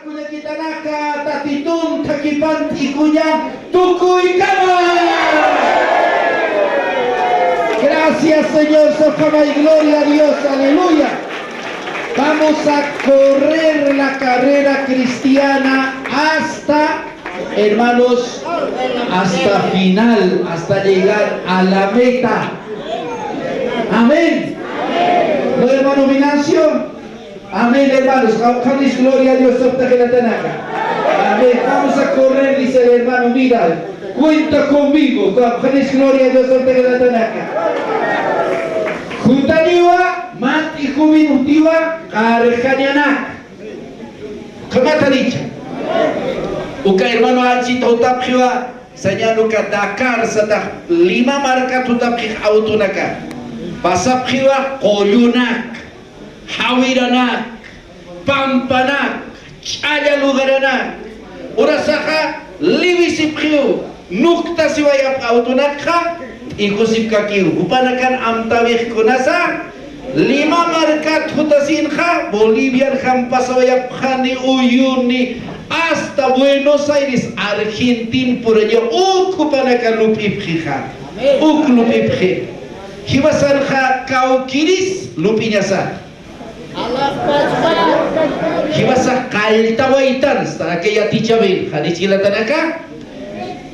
kuda kita naka tatitun takipan ikunya tukuy kama. Gracias Señor, sofama y gloria a Dios, aleluya. Vamos a correr la carrera cristiana hasta, hermanos, hasta final, hasta llegar a la meta. Amén. ¿No, hermano Venancio? Amén, hermanos. Canis, gloria a Dios. Amén. Vamos a correr, dice el hermano Vidal. Cuenta conmigo. Canis, gloria a Dios. Juntaniwa, mat y juminutiwa, arjanyana. ¿Cómo te ha dicho? Uka hermano Anchi Tautapjiwa, Sanyanuka Dakar, Sata Lima marca Tutapjih Autunaka. Pasapjiwa, Koyunak, Hawiranak, Pampanak, Chaya Lugaranak, Urasaha, Livisipjiu, Nukta Siwayap Autunaka, Ikusip Kakiu, Upanakan Amtawih Kunasa, Lima marca Tutasinha, Bolivian Hampasawayap Hani Uyuni, hasta Buenos Aires, Argentina, por ello, Ukupanakan Lupipjija, Uklupipjija. Hibasanha kaukiris lupinyasa. Hibasah kaltawaitan sta ke yati jawin hadicila tanaka.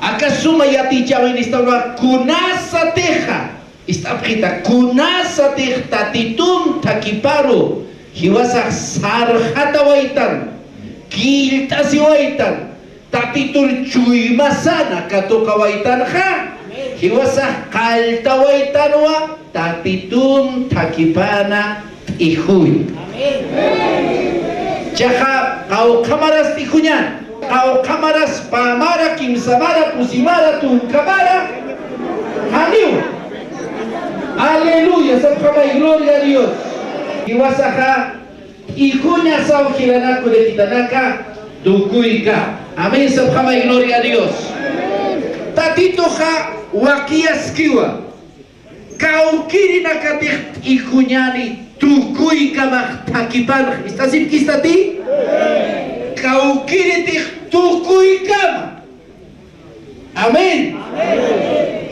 Akasuma yati jawin istawa kunasa teha. Istapkhita kunasa teh tatitum takiparu. Hibasah sarhatawaitan. Kiltasiwaitan. Tatitur cuy masana katokawaitan ha. Hiwasah kaltawaitanwa tatitun takipana ihuy. Jaha kau kamaras ikunyan, kau kamaras pamara kimsamara pusimara tun kamara haniu. Aleluya, sabkama y gloria a Dios. Hiwasaha ikunya saw kilanaku de kitanaka dukuika. Amén, sabkama y gloria a Dios. Tatitoha wakiaskiwa kau kiri nakatih ikunyani tukui kamah takipan istasip kistati kau kiri tih tukui kamah. Amin.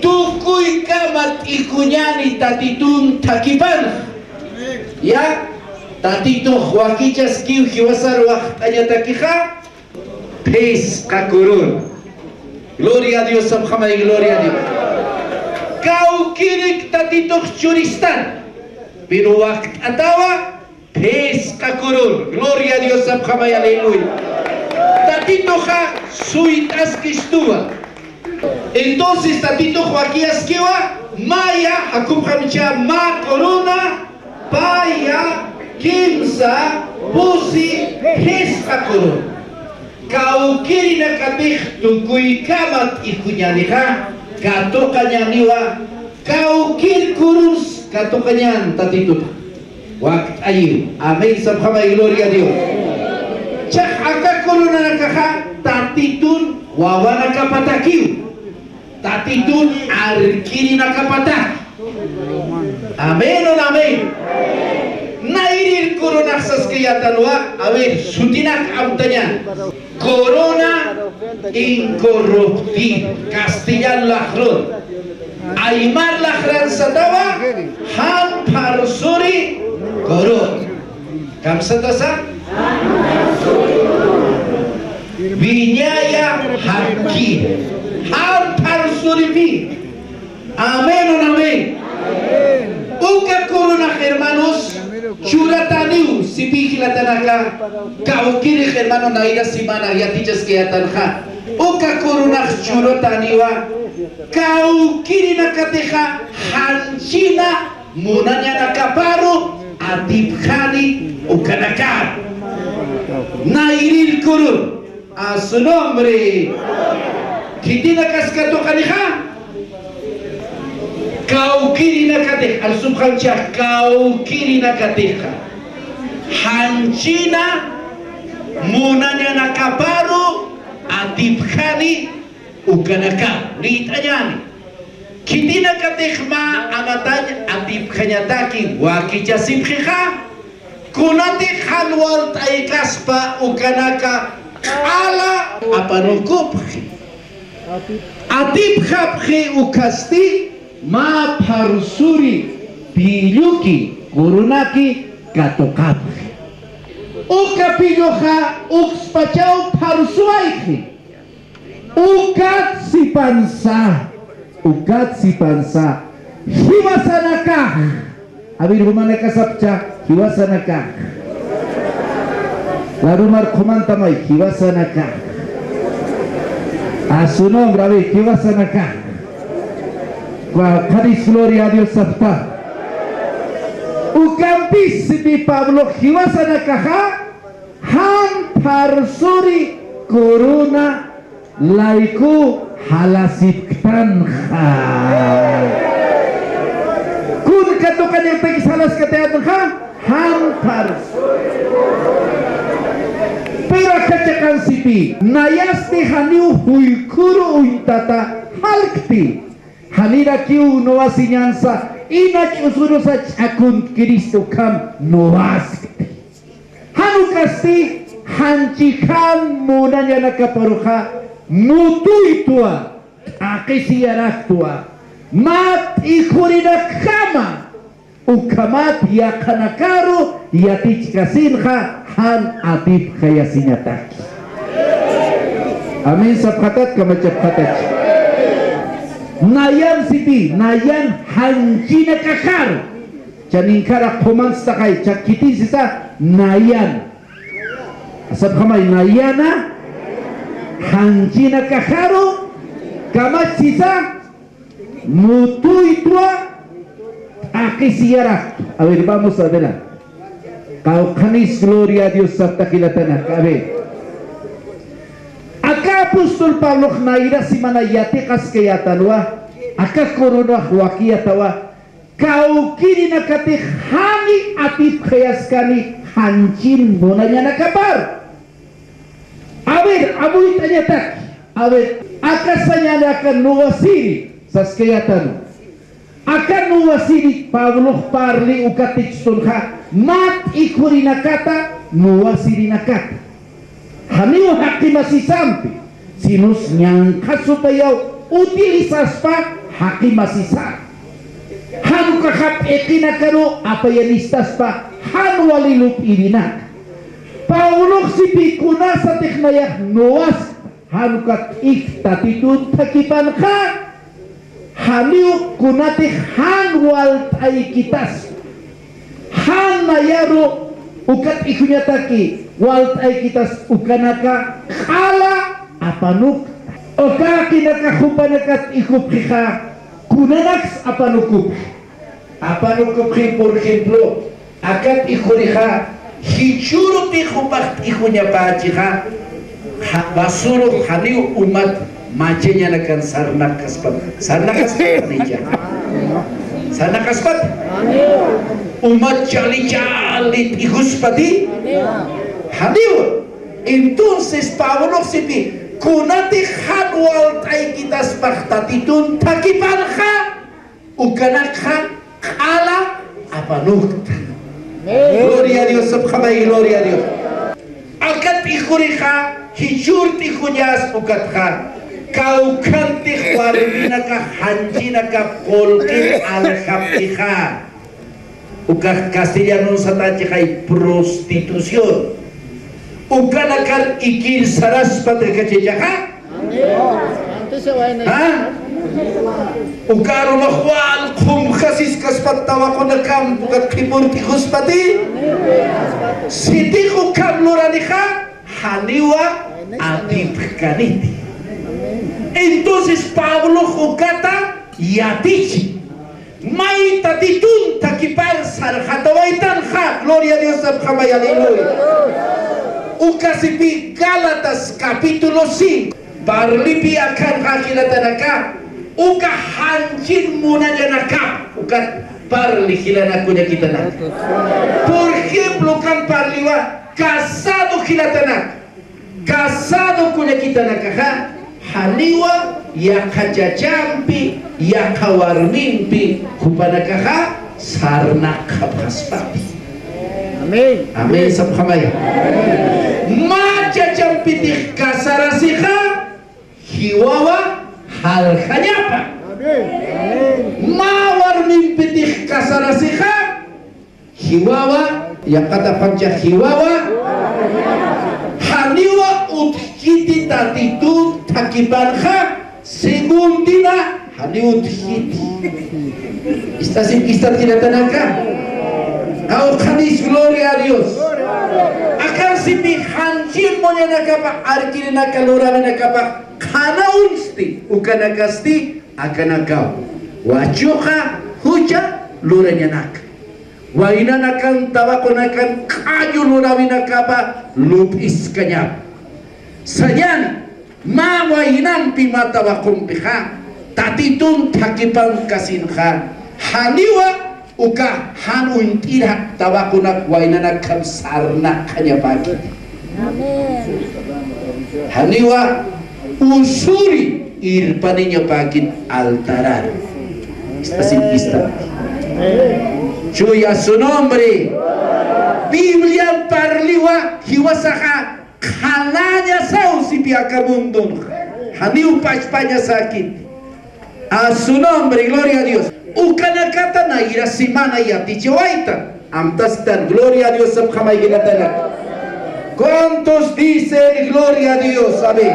Tukui kamat ikunyani tatitun takipan ya tatitoh wakiaskiw hiwasar waktanya takiha pes kakurun. Gloria a Dios, Samjama y gloria a Dios. Kau kirik tatitoh churistan. Pero wakt atawa pes kakurun. Gloria a Dios, Samjama y aleluya. Tatitoja suitas kistua. Entonces tatitoh wakiaskewa maya hakumhamcha ma corona paya kimsa pusi pes kakurun. Kau kiri nakatih tukui kamat ikunyaniha katokanyaniwa kau kiri kurus katokanyan tatitut wakt ayu. Amin, sabhama gloria a Dios. Cak akakuluna nakaha tatitun wawana kapatakiu tatitun arkiri nakapatah. Amin on amin. Nairir corona saskiyatanwa a ver sutinak amtanya corona incorruptible castellan lahron aymar lahran satawa han parsuri koron kam satasa vinyaya haki han parsuri bi. Amen on amen. Uka corona hermanos Churataniu sipi kilatanaka kau kiri hermano naira simana yatichas ke yatanha uka corona churataniwa kau kiri nakateha hanchina munanya nakaparu adibkhani ukanakar nairil kurun a su nombre kitina kaskato kaniha kau kiri nakateh al subhancha kau kiri nakateh hanchina munanya nakaparu adibkhani ukanaka litanyani kitina kateh ma amatanya adibkhanyataki wakicha sibkhiha kunati halwal taikaspa ukanaka ala apanukuphi atipkhaphi ukasti ma parsuri piluki kurunaki katokaphi uka piloha ukspachau parsuaikhi ukat si pansa hiwasanakah abir humanaka sapcha hiwasanakah lalu markuman tamai hiwasanakah asuno bravi hiwasanakah kwa kadis gloria a Dios sapta ukampis di Pablo hiwasanakah han parsuri corona laiku halasiptan kun katukan yang tegi salas kateatan hampar pero kacakan sipi nayasti haniu huikuru uintata halkti hanira kiu noasi nyansa inach usurusa akun Kristo kam noaskti hanukasti hancikan munanya nakaparuha mutuitua akisiyaraktua mat ikurina kama ukamat yakanakaru yatichkasinha han atip khayasinyataki amin sabkhatat kama chapkhatat nayan siti nayan hancina kakaru chaninkara komans takai chakiti sisa nayan asab khamai nayana hancina kakaru kama sisa mutuitua akisiyarak. A ver, vamos adelante. Kaukanis gloria a Dios sabta kilatana. A ver. Acá apóstol Pablo naira simana yate kaskeyatanwa. Acá corona huakiatawa. Kaukiri nakate hani atip khayaskani hancin bonanya nakapar. A ver, abuit anyatak. A ver, acá señala nuwasiri saskeyatanu. Akan nuwasiri Pablo parli ukatik sunha mat ikuri nakata nuwasiri nakata haniu haki masih sampai sinus nyangka supaya utilisas pa haki masih sampai hanu kakap ekinakaro apa yang istas pa hanu walilup irinak Pablo sipikuna sa teknayak nuwas hanu kat iktatitun takipan ka haniu kunati han wal taikitas han mayaro ukat ikunyataki wal taikitas ukanaka kala apanuk okaki nakahupanakat ikupkika kunanaks apanukup por ejemplo akat ikuriha hichuruti hupak ikunyapachika basuru haniu umat macenya nakan sarnak kaspat nija sarnak kaspat umat cali ihuspati hadiu entonces Pablo sipi kunati hadwal tai kita spaktatitun takipanha ukanakha ala apa nukta gloria a Dios subhanahu gloria a Dios akat ikuriha hijurti kunyas ukatha kau kanti warminaka hanjinaka polkin alhaptiha ukah castellano satachai prostitución ukanakar ikir saras patrikachejaha ukaru mahwal kum khasis kaspat tawakonakam bukat kipurti huspati siti ukam luranika haniwa atipkaniti. Entonces Pablo jukata yatichi mai tatitun takipar sarhatawaitan ha gloria a Dios sabhamay aleluya ukasipi Gálatas capítulo 5 parlipi akan hakilatanaka uka hancin munajanaka ukat parli hilanakunya kita nak por ejemplo kan parliwa casado hilatanak casado kunya kita nakaha haliwa ya kajajampi ya kawarmimpi kupanakaha sarnak kapaspapi Amin sabkamay. Macacang pitih kasarasiha hiwawa hal kanyapa. Mawar mimpitih kasarasiha hiwawa yang kata panjang hiwawa haniwa utkiti tatitu takibanha segundina haniwa utkiti istasi tidak tanaka. Kau kadis gloria a Dios. Akan sipi hancur monya nakapa arkini nakalora nakapa kana unsti ukana kasti akan kau wajuka huja loranya nak waina nakan tabako nakan kaju lora nakapa lupis kanyap sajan ma wainan pima tabakum piha tatitun takipang kasinha haniwa uka hanun tidak tabakunak wainanak kamsarna hanya pagi. Haniwa usuri irpaninya pagi altaran. Ista. Cuya su nombre. Biblia parliwa hiwasaha kananya sau si piaka mundun. Haniu pachpanya sakit. A su nombre, gloria a Dios. Ukana kata na ira simana ya tichawaita amtas tan gloria a Dios sabkamay ginatana. ¿Cuántos dicen gloria a Dios? Amén.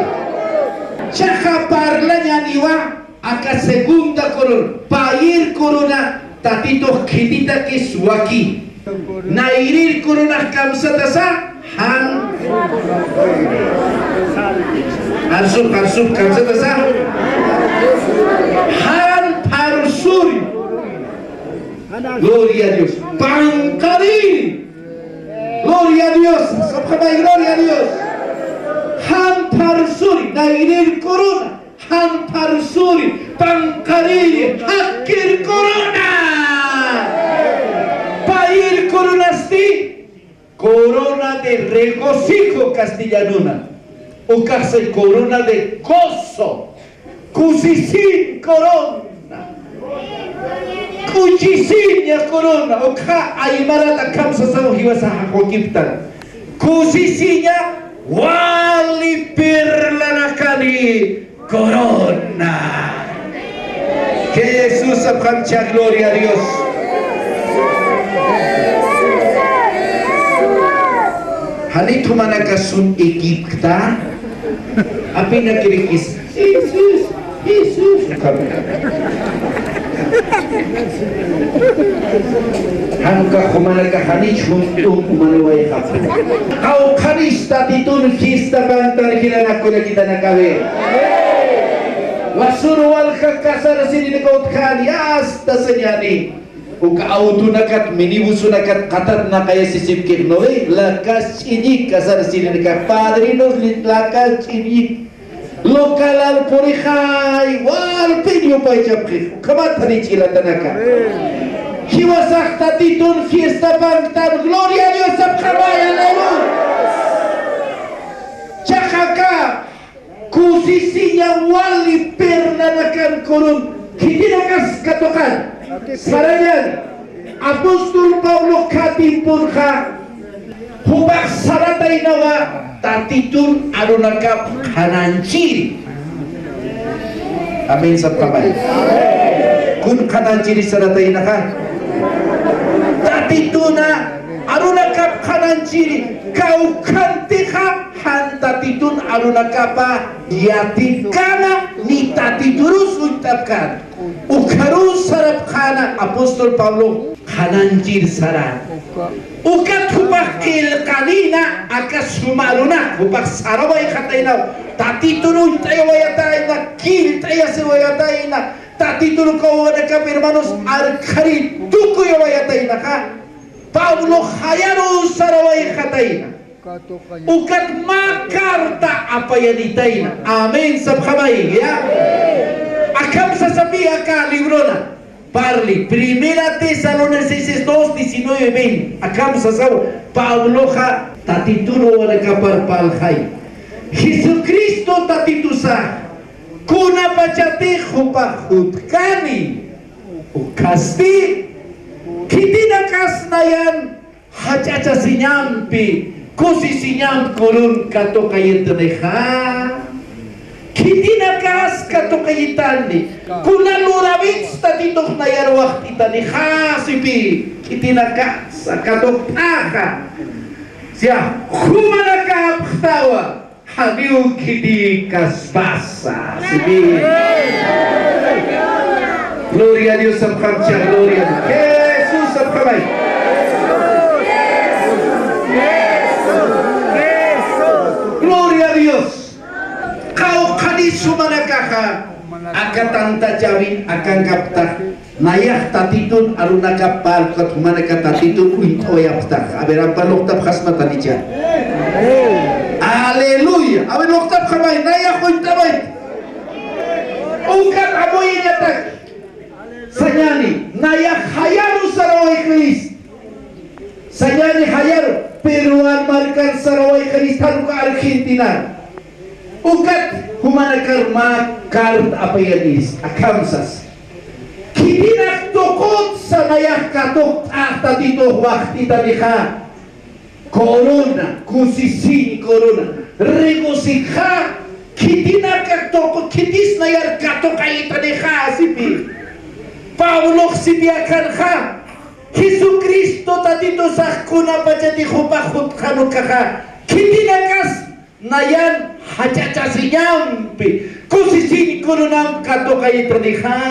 Chaka parla niwa aka segunda corona pair corona tatito kitita kiswaki nairir corona kamsatasa han arsub kamsatasa han parsuri. Gloria a Dios. Pancari. Gloria a Dios. Sabkamay gloria a Dios. Han parsuri nairir corona. Han parsuri pancari hakir corona. Pair corona sti corona de regocijo castellanuna. O casi corona de gozo. Cusisin corona. Kuchisinya corona oka aymara la kamsa sa hiwasa hakokiptan kusisinya wali perla nakani corona que Jesús apkancha gloria a Dios. Halito manakasun Egipta api nakirikis Jesus Hangka kumana ka hanis untuk kumanaway ka. Kau hanis tatitun kista bantar kila ko na kita nakawe. Wasurwal ka kasar sini nakaut kalias tasenyani. Uka auto nakat minibusu nakat katat na kaya sisip kirnoy lakas ini kasar sini nakat padrinos lakas ini. Lokal al purihay wal pinyo pa ijabkif kamat hani chila tanaka hiwasak tatitun fiesta bangtan gloria a Dios sabkamay aleluya chakaka kusisinya wali pernanakan kurun hitinakas katokan sarayan Apostol Paulo katimpun ka hubak saratay nawa tatitun arunakap kananciri. Amin sabkamay. Kun kananciri saratay na ka tatituna arunakap kananciri kau kantika han tatitun arunakapa yatikana ni tatiturus untapkan ukarus sarap kana Apostol Paulo kanancir sarat ukat hubak kanina akas sumaruna hubak saraway katayna tatitun tayo wayatayna kil tayo sa wayatayna tatitun ko wadakap hermanos arkari tukoy wayatayna ka Paulo hayaro saraway katayna ukat makarta apayanitayna amen sabkamay ya akam sasabiha ka librona Parli, Primera Tesalonicenses 2:19-20. Akam sasaw Paulo ka tatituro wala kaparpalhay. Jesucristo tatitusa kuna pachati hupahutkani ukasti kitinakas na yan hacaca sinyampi, kusi sinyam kurun kato kayitneha. Kitinakas kato kayitani, kunalurawits tatito nayar wakti taniha sipi. Kitinakas kato taka. Siya humanaka ptawa, hadiu kiti kasbasa sipi. Gloria a Dios, sabkamcha, gloria a Dios. Jesús sabkamay. Gloria a Dios. Kau kadis sumanakaka akan tajawin akan kaptak nayah tatitun aruna kapal kat humanaka tatitun uitoya ptak aberan paloktab khasmat tadija. Haleluya. Aben loktab khamay nayah uitabay. Ukat aboy yatak. Sanyani nayah hayaru sarawai Kris. Sanyani hayaru peruan markan sarawai Kris taruka Argentina. Ukat humanakar makar apa yanis akamsas. Kitinak tokot sa nayah katok tatito wakti tadiha. Corona, kusisi corona, regosikha, kitinak tokot kitis nayar katok ay tadiha sipi. Paulo sibiakan ha. Jesucristo tatito sa kuna baca di khubahut kanukaka. Kitinakas nayan hacaca sinyampi kusisi kurunam kato kay tradiha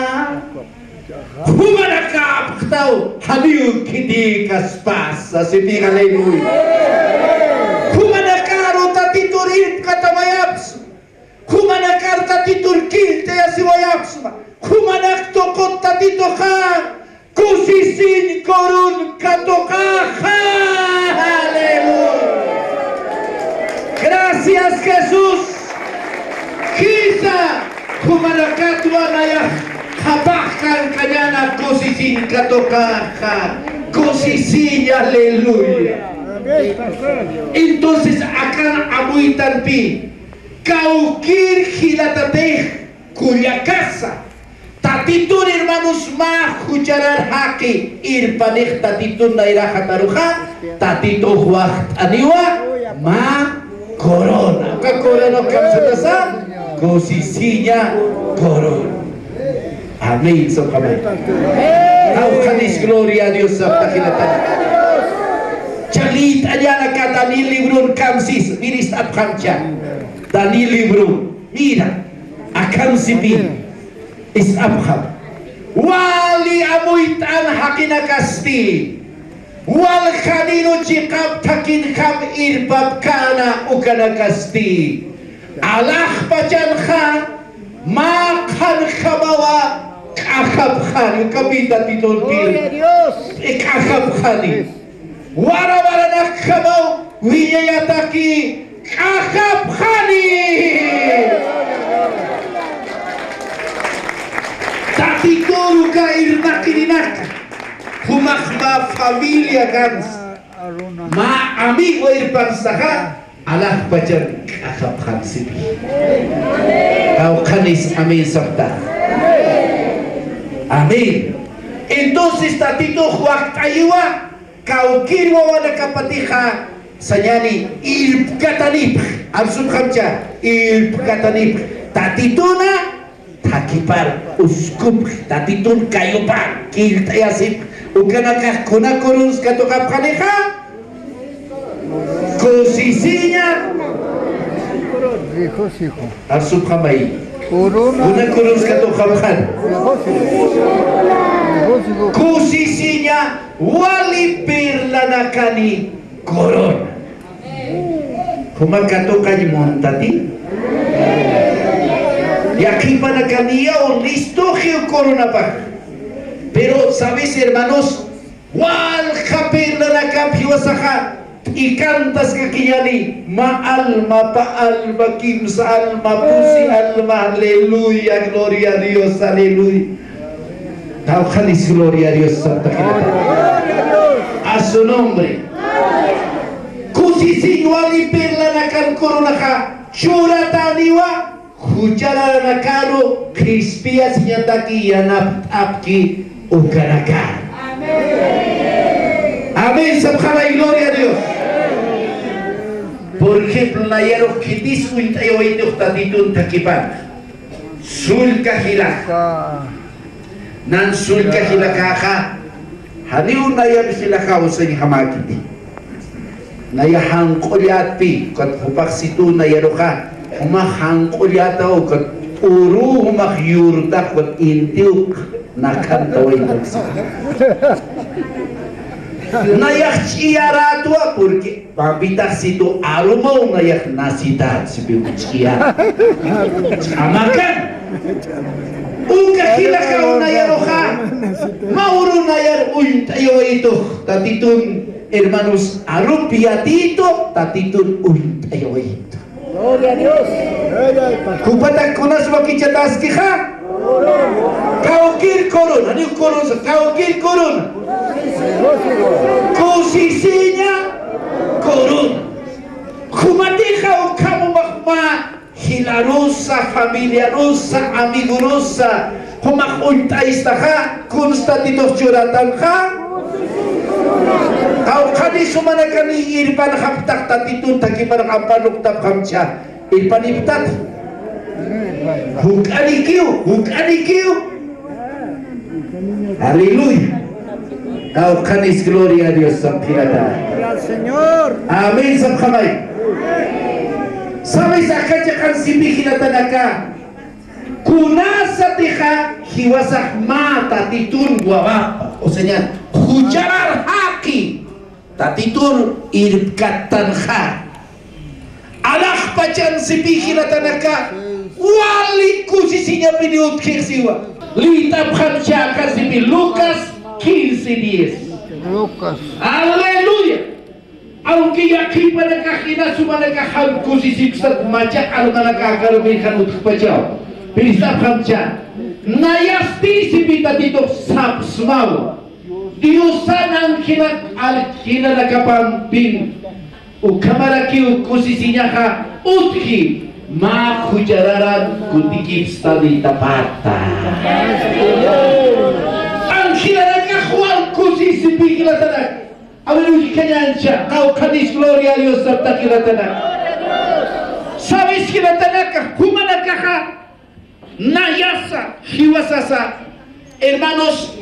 humanaka pagtaw haliu kiti kaspas sipi haleluya humanaka rota titurin katawayaps humanaka tatitur kilte asiwayaps humanak tokot tatito ka kusisi kurun kato ka haleluya. Gracias Jesús. Kita kumanakatwa naya habahkan kanyana kosisin katokaha kosisi aleluya. Entonces akan amuitan pi kaukir hilatateh kuya casa tatitun hermanos ma hujarar haki irpaneh tatitun naira hataruha tatito huah aniwa ma corona, ka corona kamsatasa, kosisinya corona. Amin. So kamay. Kau kadis gloria a Dios sa takilatan. Chalit aja kata ni libro kamsis miris abkamcha. Tani libro mira akan sipi is abkham. Wali amuitan hakina kasti. Wal khanino jikab takin kham irbab kana ukana kasti alah pajan khan ma khan khabawa kakhab khan kabita titon pil kakhab khani wara wara nak khabau wiyayataki kakhab khani tatikoru ka irbakininak Humakma familia gans ma amigo irpansaha alah bajar akab khansibi kau khanis amin sabda amin. Entonces tatito huak ayuwa kau kirwa wana kapatiha sanyani ilp katanip absub khamcha ilp katanip tatituna takipar uskup tatitun kayupar kiltayasip ukanaka kuna kurus katoka paneha kosisinya asub khamai kuna kurus katoka pan kosisinya wali pirlanakani corona kumakatoka ni montati yakipa nakaniya o listo que corona pa. Pero, ¿sabes, hermanos? Wal kapir na kapiwasaha ikantas kakiyani ma alma pa alma kim sa alma pusi alma aleluya gloria a Dios aleluya. Tau khalis gloria a Dios santa a su nombre. Kusisi wali perla nakan corona ka churataniwa hujara nakaro krispia sinyataki yanap apki Ukaraka. Amén, sabjama y gloria a Dios. Por ejemplo, nayaro kitis uintayo ito tatitun takipan. Sulka hilak. Nan sulka hilakaka. Haniu nayar sila kausan hamakiti. Nayahang kulyati kat hupak situ nayaro ka. Humahang kulyata o kat puro humakyurta kat intiuk nakantaway tagsa. Nayak ciaratwa porque pabitak situ arumaw nayak nasita si biucia. Amakan. Uka hilakaw nayaro ka. Mauro nayar tayo ito tatitun hermanos arupiatito tatitun tayo ito. Gloria a Dios. Kupatak kunas wakichatas kika. Kaukir koron, ano yung koron sa kaukir koron? Kusisinya koron. Kumatikaw kamu makma hilarusa, familiarusa, amigurusa. Humakuntais na ka, konstatitos curatan ka. Kau kani sumana kani irpan haptak tatitun takipan kampanuktab kamcha. Irpaniptat. Huk anikiu. Haleluya. Kau kanis gloria a Dios sampirata. Señor. Amin sabkamay. Sabay sa kajakan sibi kinatanaka. Kunasa tiha hiwasah mata titun guawapa. O sea, hujarar haki tatitun irkatan ha. Alah pacan sibi kinatanaka. Wali kusisinya piniut kirsiwa. Litab khamsha kasibi Lucas 15:10. Lucas. Aleluya. Aunque aquí para kahina sumana kaham kusisik sat maca almana kahar berikan untuk pajau. Bisa khamsha. Nayasti sibi tatito sab smau. Diusan angkina alkina nakapampin. Ukamaraki kusisinya ka utki. Ma hujararan kutikip stadi tapata. Ang kinaran ka kual kusi sipi kilatanak. Awal uji kanyansya kau kadis gloria a Dios sabta kilatanak. Sabis kilatanak ka kumana ka nayasa hiwasasa. Hermanos,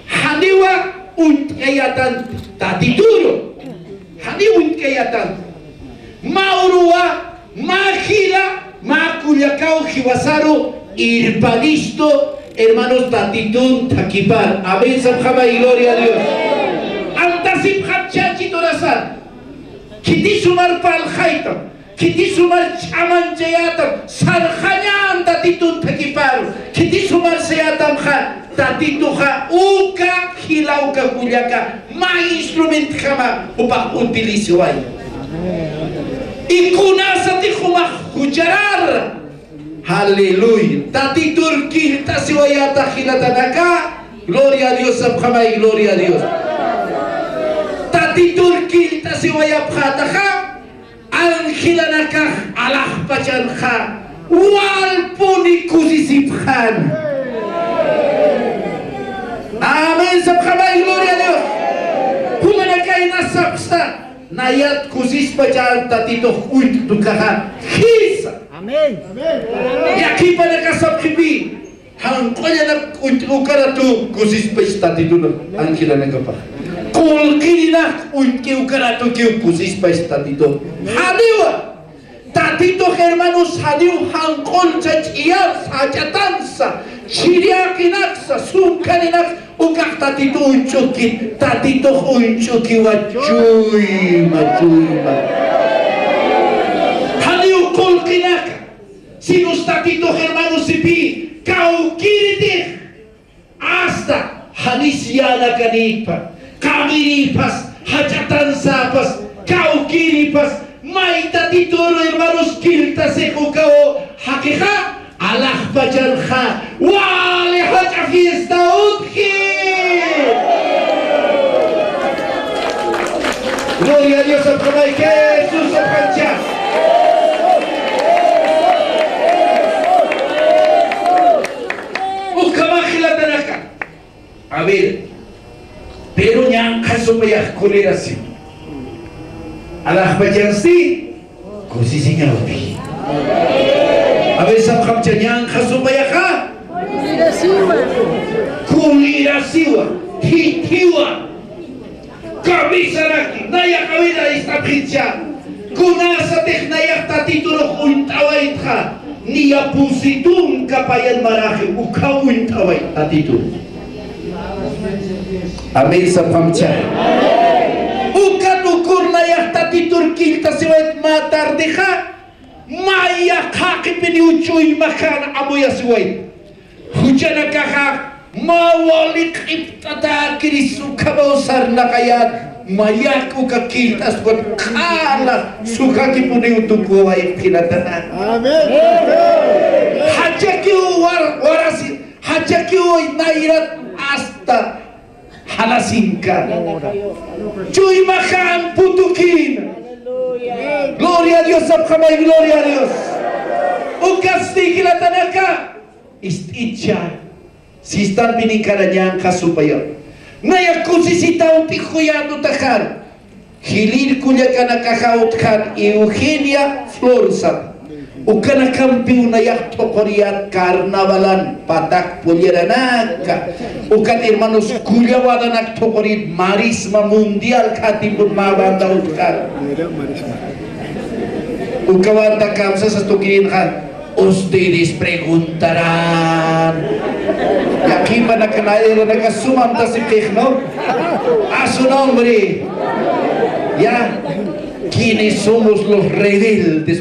haniwa unkayatan tatituro. Haniwa unkayatan maurua Magila, maculiacao, jibasaru, irpanisto, hermanos tatitun, taquipar. Amén, sabjama y gloria a Dios. Antasip hachachi torasan. Kiti sumar pal haitam. Kiti sumar chaman jayatam. Sarjanyan tatitun taquiparu. Kiti sumar seyatam ha. Tatituha uka hilauka kuliaka. Ma instrument kama upak utilisiway. Ikunasa ti humak hujarar. Haleluya. Tati turki tasiwayata hilatanaka. Gloria a Dios sabkamay, gloria a Dios. Tati turki tasiwayaphataka. Anghilanaka alah pacanka. Walpuni kusisiphan. Amen sabkamay, gloria a Dios. Humanakay nasapsta. Nayat kusis pacar tatito uit tukaha hisa. Amen. Yaki pada kasab kibi hang konya nak uit ukara tu kusis pach tatito na angkila na kapa. Kul kina uit ki ukara tu ki kusis pach tatito. Hadiwa tatito hermanos hadiu hang kol chach iyar sajatansa chiriakinaksa sumkaninak. Ukak tatito uncuki, tatito uncuki wacuy, macuy, haniu kol kinaka, sinus tatito hermano sipi, kau kiriti, hasta hanisiana kanipa, kamiripas, hajatan sapas, kau kiripas, mai tatito hermanos kirta seku kau hakika. Allah bajarha wale haja fiesta utki. Gloria a Dios al Padre Jesús al Pancha. Ukama khilatanaka. A ver, Pero nyangka supaya kulerasi. Alah bajansi kusisinya lebih. Abis kamca nyangka supaya ka kulirasiwa hitiwa kabisa lagi nayak awida istabhitja kunasa teh nayak tati turuk untawait ka niya pusitun kapayan marahi ukaw untawait tati turuk. Amin sa kamca. Ukan ukur nayak tati turkil tasiwait matar deha maya kaki pini ucuy makan amuya siwait hujana kakak mawalik ibtada kirisu kabosar nakayat mayak uka kiltas buat kala suka kipuni untuk kuwait kinatanan. Amin. Hajaki warasi hajaki nairat asta halasingkan cuy makan putukin. Gloria a Dios, abkamay, gloria a Dios. Ukas di kilatanaka istitya sistan pinikaranyan kasupaya nayak kusisitaw tikuyado takar hilir kunya kana kakaut kan Eugenia Florsa ukana kampiw nayak tokoriat karnavalan patak pulyeranaka ukan hermanos kuya wadanak tokorit marisma mundial katipun mabandaut kan ukawanta kamsa sa tukirin ka ustedes preguntarán y aquí van a caer en la suma ¿no? A su nombre ya ¿quiénes somos los rebeldes?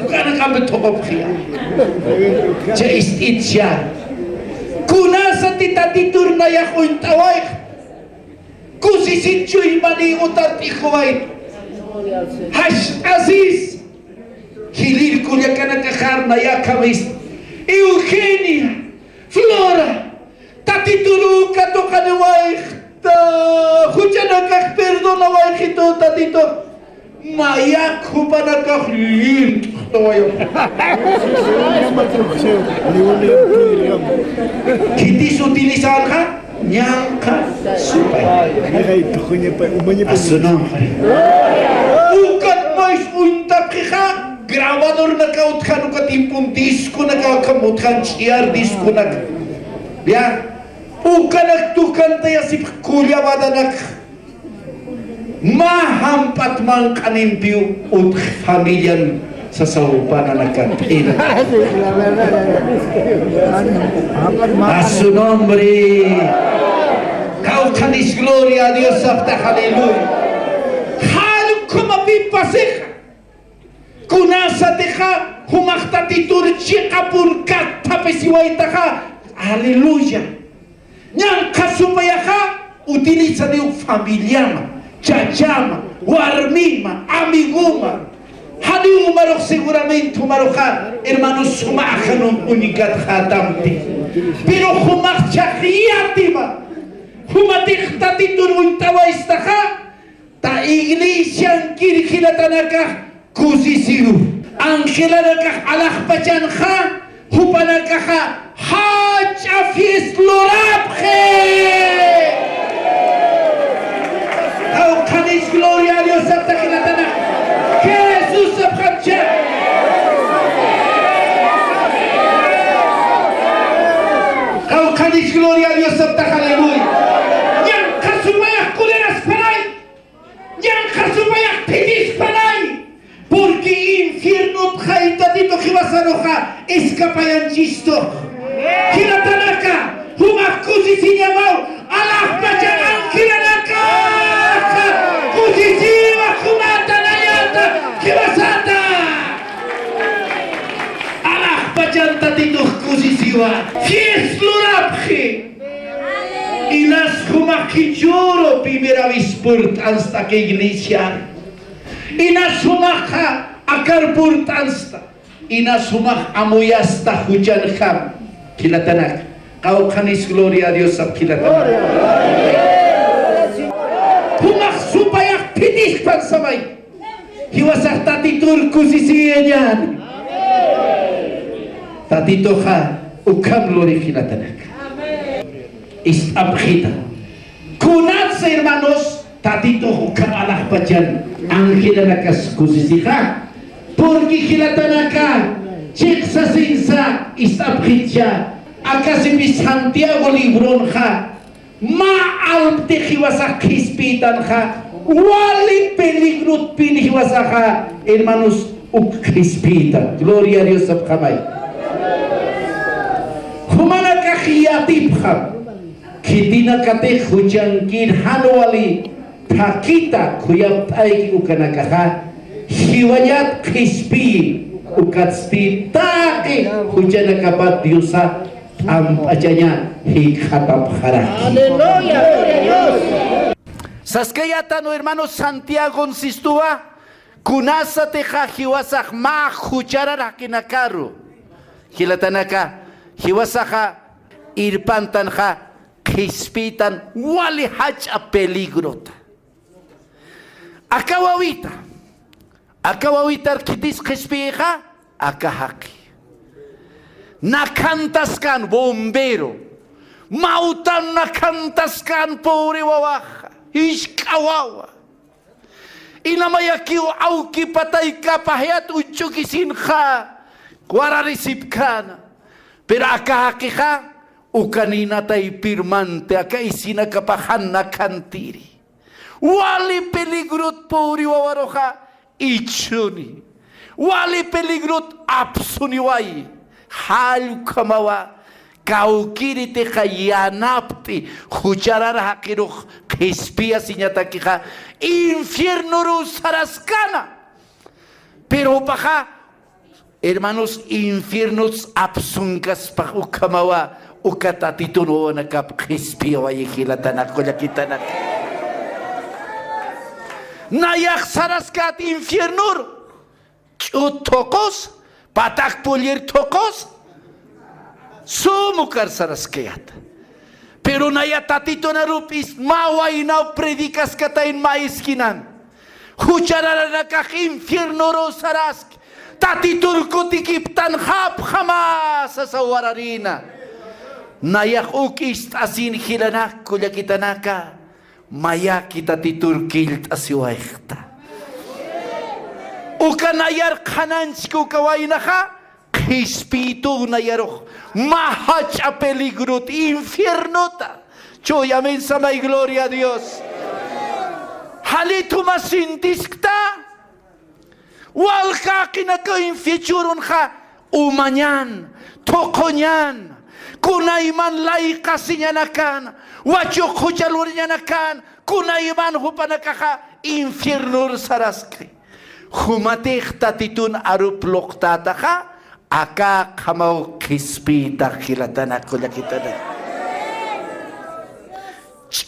Ya istitya kunasa titatitur na yakoy taway kusisityo imani utatikoy hash aziz hilir kuya kanakakar na yakamis Eugenia Flora tatitulu kato kanaway hujanakak perdonaway kito tatito mayak hupanakak lint tawayo kitis utilisan ka nyangka supaya asunong ukat mais untak ka grabador na kautkan ukatimpun disco na kakamutkan ciar disco na ya ukanak tukan taya si kulia wadanak mahampat mang kanimpiu ut familian sa saupan na nagkatila a su nombre kaukanis gloria a Dios afta haleluya haluk kumapipasik kunasa teha humaktatitur chikapur katapesiwaitaka aleluya nyang kasupaya ka utiliza ni familiama chachama warmima amiguma hadi umarok seguramente umarok ka hermanos sumakan unikat khatamti pero humak chakiyatima humatikhtatitur untawaistaka ta iglesia kirkhilatanaka kusisiu angkelanakah alakpacan kha hupanakah haj afis lorabhe kau kanis gloria a Dios sabta kilatana Jesus sabkhamcha kau kanis gloria a Dios sabta haleluya yang kasupaya kuleras panay yang kasupaya pidis panay porque infierno tjaita tito kibasaroja escapayan chisto kiratanaka humak kusisinyamau alah pajangan kiranaka kusisiwa kumatanayata kibasata alah pajanta tito kusisiwa fies lurabje inas humak kijoro primera vez por hasta que iglesia inasumaka akar purtansta inasumah amuyasta hujan kham kilatanak kau kanis gloria a Dios ab kilatanak humak supaya pinis pan samay hiwasak tatitur kusisiyan tatito ha ukam gloria kilatanak is abkhita kunat pasa, hermanos, tatito hukamalak pa dyan ang hilanakas kusisika. Porque hilatanaka, cek sa sinsa, istapkit siya, akasipi Santiago libron ka, maalp te hiwasak hispitan ka, wali peligrut pinihiwasa ka, hermanos, hispitan. Gloria a Dios sa kamay. Humana ka hiyatip ka, kitina kate hujangkin hanwali, takita kuyap ay ukanaka hiwayat krispi ukat spitake hujan kapat diusa ampajanya hikatap haraki. Aleluya, gloria a Dios. Saskayata no hermano Santiago insistúa kunasa teja hiwasak ma hujarara kinakaru hilatanaka hiwasaka irpantanha krispitan wali haj a peligrota Akawawita kitis kespiha akahaki. Nakantaskan bombero. Mautan nakantaskan pobre wawaha. Iskawawa. Inamayakiw auki patay kapahayat uchukisin ka. Kwararisip kana. Pero akahaki ka. Ukanina tay pirmante akaisina kapahan na kantiri. Wali peligrot pobre wawaroha. Ichuni wali peligrot apsuniwai hal kamawa kaukiri te kayanapti hujarara hakiru kespia sinyata kika infierno rusaraskana pero paha hermanos infiernos apsunkas pa ukamawa ukatatituno nakap kespia wa yikilatanak kolakitanak nayak saraskat infiernur tokos patak pulir tokos sumukar saraskayat pero nayatatito na rupis maway na predikas katain maiskinan hujarara nakak infiernuro sarask tatitul kutikiptan hap hama sa sawararina nayak ukist asin hilanak kulyakitanaka maya kita titurkil asiwaikta. Ukanayar kananchku kawainaka, kispitu nayaroh, mahach a peligrot, infiernota. Choy, amén, samay, gloria a Dios. Halitu masintiskta, walka kinaka infichurun ka, umanyan, tokonyan, kunaiman laika sinyanakan, wachok hujalurnyanakan, kunaiman hupanakaka infernur saraskri. Humatih tatitun aruplok tataka, aka kamau kispita kilatana kulakitana.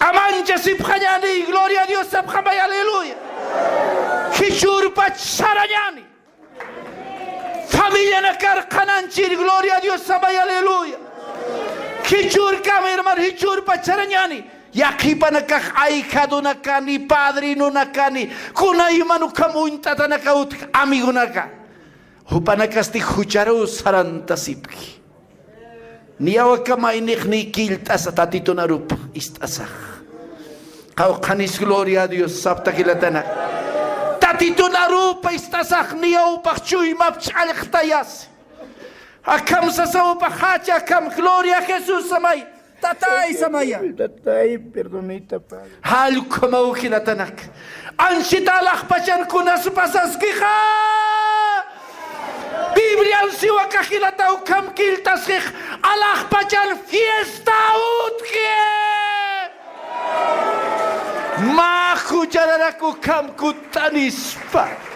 Aman jasip kanyani, gloria a Dios sabkamay, aleluya. Hishur pacharanyani. Familia nakar kananchir, gloria a Dios sabay, aleluya. Hijur kami hermano, hijur pacharanyani. Yakipa nakak aikado nakani, padrino nakani. Kuna imanu kamunta tanakaut amigo naka. Hupanakasti hucharo sarantasipki. Niyawa kamay ni kiltas at atito na rupa istasah. Kau kanis gloria a Dios sabta kilatana. Tatito na rupa istasah niyaw pakchuy mapchalik tayas. Akam sa upahacha, akam gloria a Jesus samay. Tatay samaya. Tatay, perdonita, Padre. Halu kamau kilatanak. Anshitalak pachan kunas pasaskiha. Biblia siwa kakilataw kam kiltasik. Alak pachan fiesta utke. Maku jararaku kam kutanispa.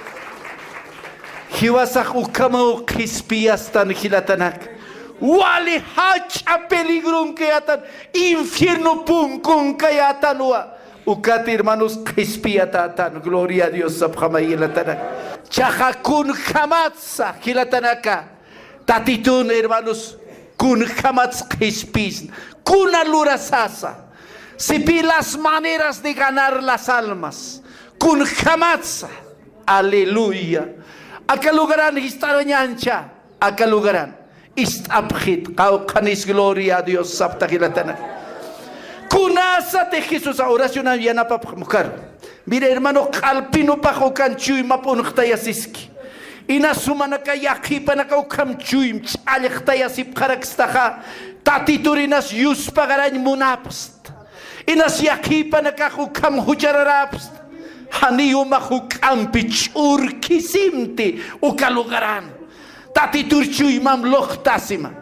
Hiwasak ukamau kispiastan kilatanak. Wali hach a peligrum kayatan. Infierno pungkung kayatan wa. Ukat hermanos kispiatatan. Gloria a Dios sabhamayilatanak. Chaka kun kamatsa kilatanaka. Tatitun hermanos kun kamats kispis. Kun alurasasa. Si las maneras de ganar las almas. Kun kamatsa. Aleluya. Akalugaran histaranyancha. Akalugaran. Istapkhit kau kanis gloria a Dios sabta kilatana. Kunasate Jesús a oración yana pa mujer. Mira hermano kalpino pa kan chuy mapunukhtaya siski. Ina sumana ka yakipa na ka ukam chuy alekhtaya sip karakstaha. Tatiturinas yus pagaran munapst. Inas yakipa na ka ukam hujararapst. Haniyo mahukam pichur kisimti ukalugaran. Tatitur chuy mam lokhtasima.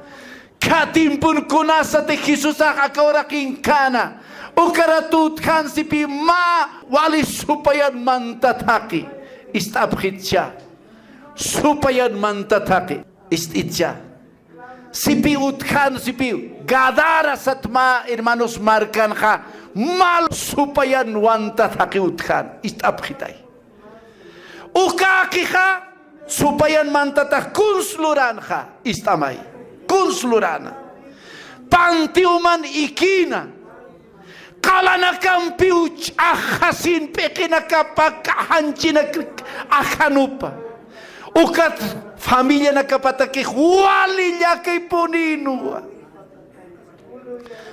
Katimpun kunasate Jesús akakawra kinkana. Ukaratut kan sipi ma wali supayan mantataki istabkhitcha supayan mantataki istitcha sipi utkan sipi gadara satma hermanos markan kha mal supayan wantataki utkan istabkhitai ukaki kha supayan mantatak kunsluran kha istamai kunslurana pantiuman ikina kala na kampiuch ahasin pekina kapak hanchina akanupa ukat familia na kapatake wali niya kay punino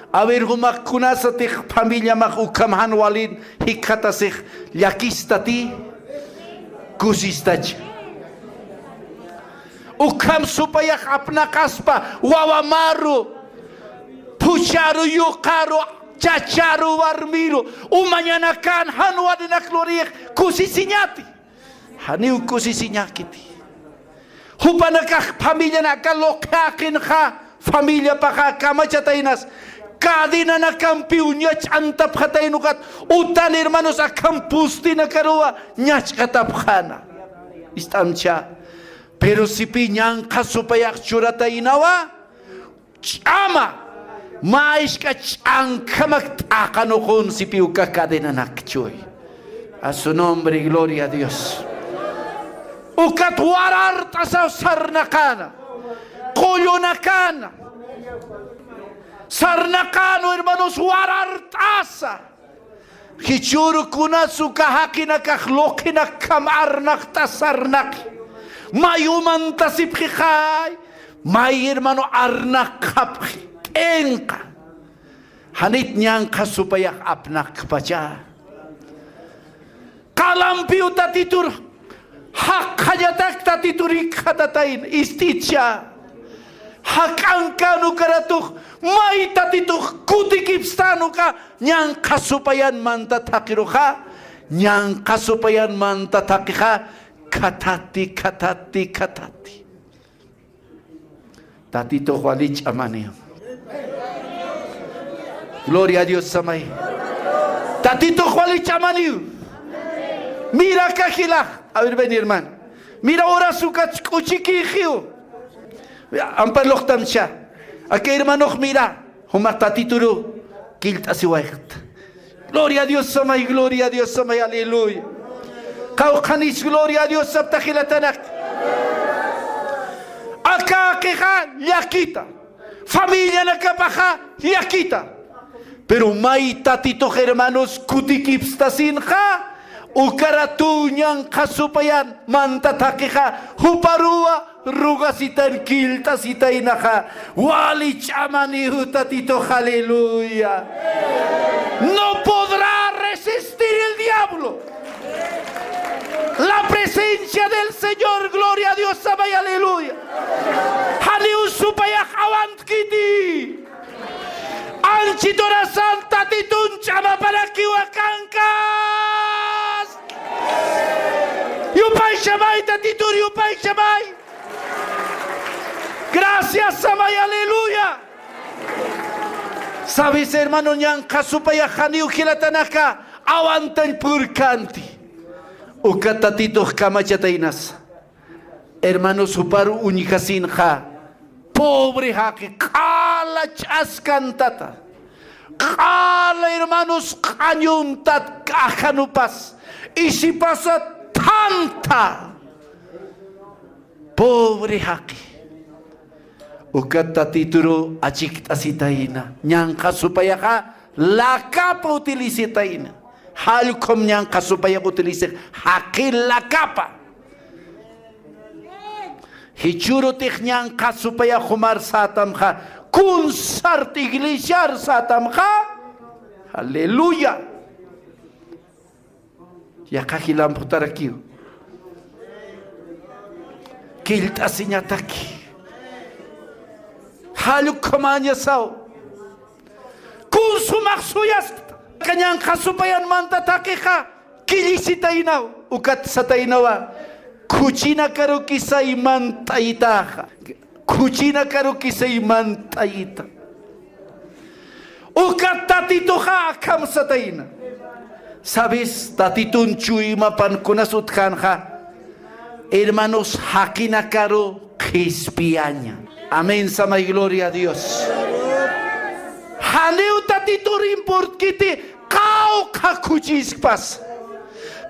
awer humakkunasa ti familia makukamhan walin hikatasik yakistati kusistach ukam supayak apnakaspa wawamaru pucharu yukaru Chacharu warmiro umanyana kan hanwa dina kloriek kusisinyati haniu kusisinyakiti hupana ka familia na kalokakin ka familia pa ka kamachatainas kadina na kampiu nyach antap katainukat utan hermanos a kampusti na karua nyach katapkhana istamcha pero si pinyang kasupayak churatainawa chama mais ka angkamak akanokon si piu kakadena nakchoy. A su nombre y gloria a Dios. Ukat warar tasaw sarnakana. Koyonakana. Sarnakano hermanos warar tasa. Hichuru kuna su kahakina kakhlokina kamarnak tasarnak. Mayuman tasipkikay. May hermano arnak kapki. Engka hanit niyang kasupayak apnak pacha kalampiu tatitur hakajatak tatiturik katatain istitcha hakangkanu karatuk may tatituk kutikipstanu ka niyang kasupayan mantatakiru ka niyang kasupayan mantataki ka katati tatito walich amaniyo. Gloria a Dios samay. Tatito Juan chamaniu. Mira kakilak. A ver ven hermano. Mira ora su kuchikihio. Ampar loktam siya. Ake hermano mira. Humak tatituro. Kilta si wait. Gloria a Dios samay. Gloria a Dios samay. Aleluya. Kau kanis gloria a Dios sabtakilatanak. Akakeha yakita. Familia nakapaha yakita. Pero may tatito hermanos kutikipstasin ka ukaratunyang kasupayan mantatake ka huparua rugasitan kiltasitay na ka wali chamani tatito haleluya no podrá resistir el diablo la presencia del Señor gloria a Dios sabay aleluya haliu supaya awant kiti Anchitora Santa Titunchama para Kiwakankas. Yupay Shamay Tatitur Yupay Shamay. Gracias Samay, aleluya. Sabes hermano niyang kasupaya haniu kilatanaka awantan purkanti. Ukatatito kamachatainas. Hermano suparu unikasin ha. Pobre haki, kala chaskan tata, kala hermanos kanyuntat kakanupas, isi pasa tanta, pobre haki, ukat tatituro achik asitaina, nyangka supaya ka lakapa utilisitaina, halkom nyangka supaya utilisir haki lakapa. Hichuro tikhnyang kasupaya khumar satam kha kun sart iglesiar satam kha Aleluya. Ya kahilam putarakio. Kilta sinyataki. Haluk kamanya sao. Kung sumaksuyas kanyang kasubayan mantatake ka. Kilisi tainaw. Ukat sa tainawa. Kuchina karo kisay mantayita ka. Kuchina karo kisay mantayita. Ukat tatito ka akam sa taina. Sabes, tatitun chuy mapan kunasutkan ka. Hermanos, hakina karo crispiaña. Amén, sama y gloria a Dios. Haneu tatito rimport kiti kau ka kuchispas.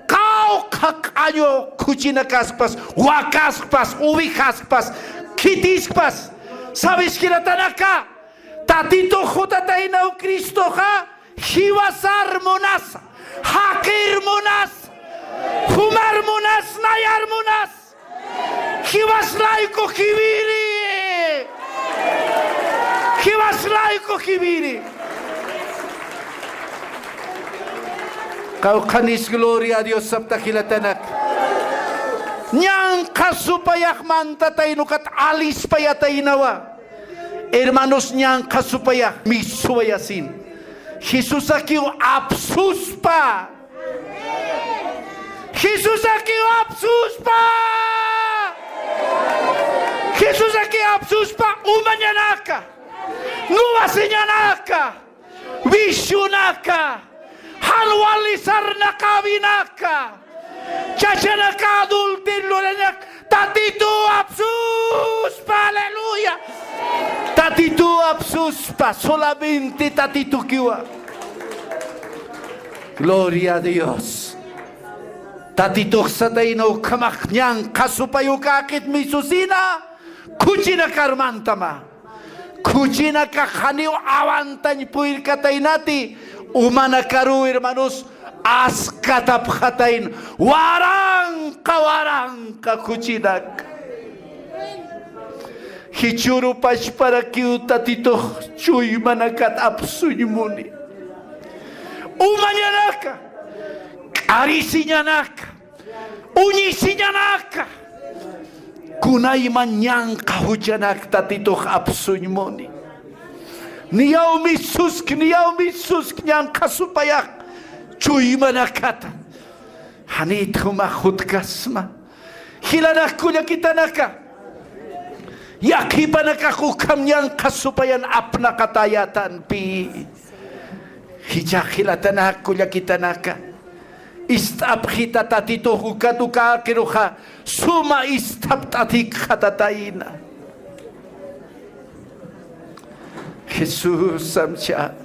Kau ka ayo kuchina kaspas, wakaspas, ubikaspas, kitispas. Sabes kira tanaka? Tatito jotatay na Cristo ka, hiwasar monasa. Hakir munas, humar munas, nayar munas, hiwaslaiko kibiri, hiwaslaiko kibiri. Kau kanis gloria a Dios sabta kilatanak. Nyang kasupayak mantatay nukat alis payatay nawa. Hermanos, nyang kasupayak misuwayasin. Jesus aqui o absuspa. Jesus aqui o absuspa. Jesus aqui absuspa umanyanaka. Nuwasinyanaka. Vishunaka. Halwalisarnaka vinaka. Chachanaka adultin lorenak. Tatitu absuspa. Aleluya. Tatitu absuspa, solamente tatitu kiwa. Gloria a Dios. Tatitu sataino kamaknyang kasupayo kakit misusina. Kuchina karmantama. Kuchina kakaniw awantan puir katay nati. Umana karu hermanos. Askatap katain. Warang ka kuchinak. Hichuru pas para kiu tatito chuy manakat apsunyumuni. Umanyanaka, arisinyanaka, unisinyanaka. Kunay manyang kahujanak tatito apsunyumuni. Niyaw misusk niyang kasupayak chuy manakata. Hanit humahut kasma. Hilanak kunya kita naka. Yakipa nakakukam niyang kasupayan apna katayatan pi. Hijakilatan ako yakitanaka. Istap kita tatito hukatuka kiruha. Suma istap tatik katatayina. Jesus samcha.